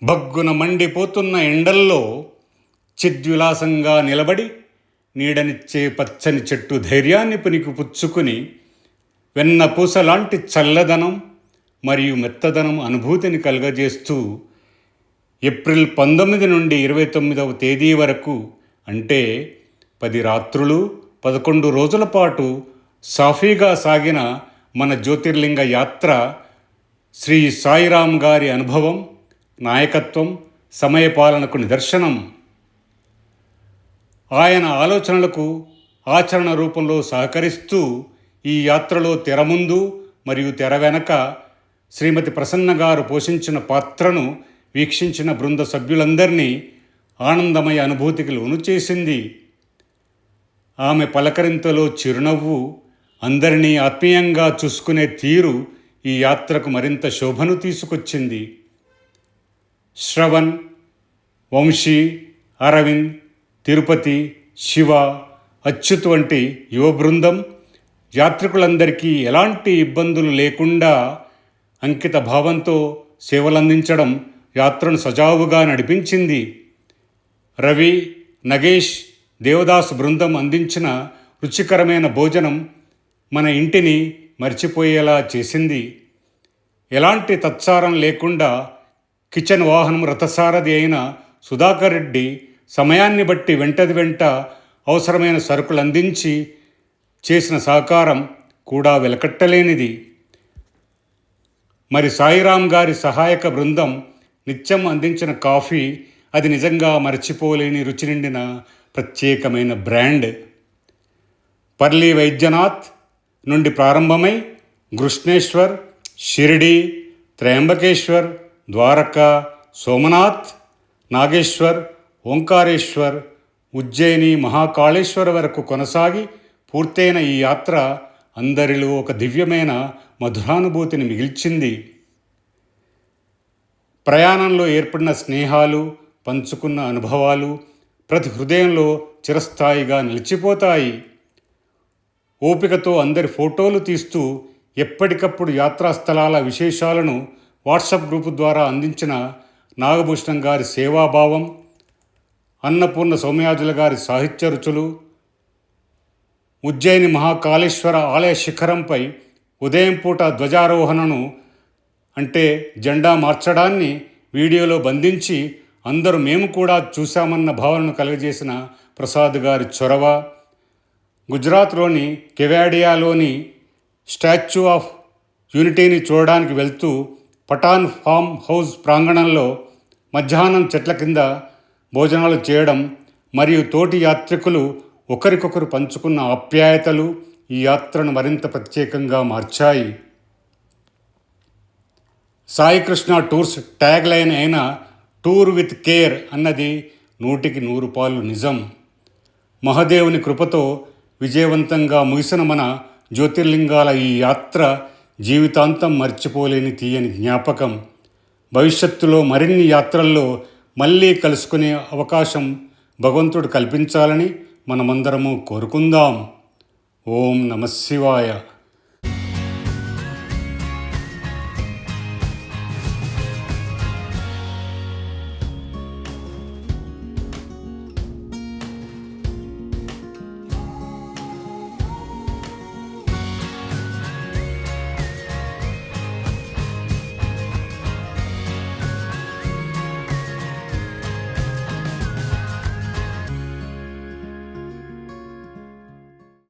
భగ్గున మండిపోతున్న ఎండల్లో చిద్విలాసంగా నిలబడి నీడనిచ్చే పచ్చని చెట్టు ధైర్యాన్ని పుచ్చుకుని వెన్నపూసలాంటి చల్లదనం మరియు మెత్తదనం అనుభూతిని కలుగజేస్తూ ఏప్రిల్ 19 నుండి 29వ తేదీ వరకు అంటే 10 రాత్రులు 11 రోజుల పాటు సాఫీగా సాగిన మన జ్యోతిర్లింగ యాత్ర శ్రీ సాయిరామ్ గారి అనుభవం, నాయకత్వం, సమయపాలనకు నిదర్శనం. ఆయన ఆలోచనలకు ఆచరణ రూపంలో సహకరిస్తూ ఈ యాత్రలో తెర ముందు మరియు తెర వెనక శ్రీమతి ప్రసన్న గారు పోషించిన పాత్రను వీక్షించిన బృంద సభ్యులందరినీ ఆనందమయ అనుభూతికి లోను చేసింది. ఆమె పలకరింతలో చిరునవ్వు, అందరినీ ఆత్మీయంగా చూసుకునే తీరు ఈ యాత్రకు మరింత శోభను తీసుకొచ్చింది. శ్రవణ్, వంశీ, అరవింద్, తిరుపతి, శివ, అచ్యుత్ వంటి యువ బృందం యాత్రికులందరికీ ఎలాంటి ఇబ్బందులు లేకుండా అంకిత భావంతో సేవలందించడం యాత్రను సజావుగా నడిపించింది. రవి, నగేష్, దేవదాస్ బృందం అందించిన రుచికరమైన భోజనం మన ఇంటిని మర్చిపోయేలా చేసింది. ఎలాంటి తత్సారం లేకుండా కిచెన్ వాహనం రథసారథి అయిన సుధాకర్ రెడ్డి సమయాన్ని బట్టి వెంట అవసరమైన సరుకులు అందించి చేసిన సహకారం కూడా వెలకట్టలేనిది. మరి సాయిరామ్ గారి సహాయక బృందం నిత్యం అందించిన కాఫీ, అది నిజంగా మరచిపోలేని రుచి నిండిన ప్రత్యేకమైన బ్రాండ్. పర్లి వైద్యనాథ్ నుండి ప్రారంభమై కృష్ణేశ్వర్, షిరిడి, త్రయంబకేశ్వర్, ద్వారకా, సోమనాథ్, నాగేశ్వర్, ఓంకారేశ్వర్, ఉజ్జయిని, మహాకాళేశ్వర వరకు కొనసాగి పూర్తయిన ఈ యాత్ర అందరిలో ఒక దివ్యమైన మధురానుభూతిని మిగిల్చింది. ప్రయాణంలో ఏర్పడిన స్నేహాలు, పంచుకున్న అనుభవాలు ప్రతి హృదయంలో చిరస్థాయిగా నిలిచిపోతాయి. ఓపికతో అందరి ఫోటోలు తీస్తూ ఎప్పటికప్పుడు యాత్రా స్థలాల విశేషాలను వాట్సాప్ గ్రూపు ద్వారా అందించిన నాగభూషణం గారి సేవాభావం, అన్నపూర్ణ సౌమ్యాజుల గారి సాహిత్య రుచులు, ఉజ్జయిని మహాకాళేశ్వర ఆలయ శిఖరంపై ఉదయం పూట ధ్వజారోహణను అంటే జెండా మార్చడాన్ని వీడియోలో బంధించి అందరూ మేము కూడా చూశామన్న భావనను కలుగజేసిన ప్రసాద్ గారి చొరవ, గుజరాత్లోని కెవాడియాలోని స్టాచ్యూ ఆఫ్ యూనిటీని చూడడానికి వెళ్తూ పఠాన్ ఫామ్ హౌస్ ప్రాంగణంలో మధ్యాహ్నం చెట్ల కింద భోజనాలు చేయడం మరియు తోటి యాత్రికులు ఒకరికొకరు పంచుకున్న ఆప్యాయతలు ఈ యాత్రను మరింత ప్రత్యేకంగా మార్చాయి. సాయికృష్ణ టూర్స్ ట్యాగ్ లైన్ అయిన టూర్ విత్ కేర్ అన్నది 100కి 100 నిజం. మహాదేవుని కృపతో విజయవంతంగా ముగిసిన మన జ్యోతిర్లింగాల ఈ యాత్ర జీవితాంతం మర్చిపోలేని తీయని జ్ఞాపకం. భవిష్యత్తులో మరిన్ని యాత్రల్లో మళ్ళీ కలుసుకునే అవకాశం భగవంతుడు కల్పించాలని మనమందరము కోరుకుందాం. ఓం నమః శివాయ.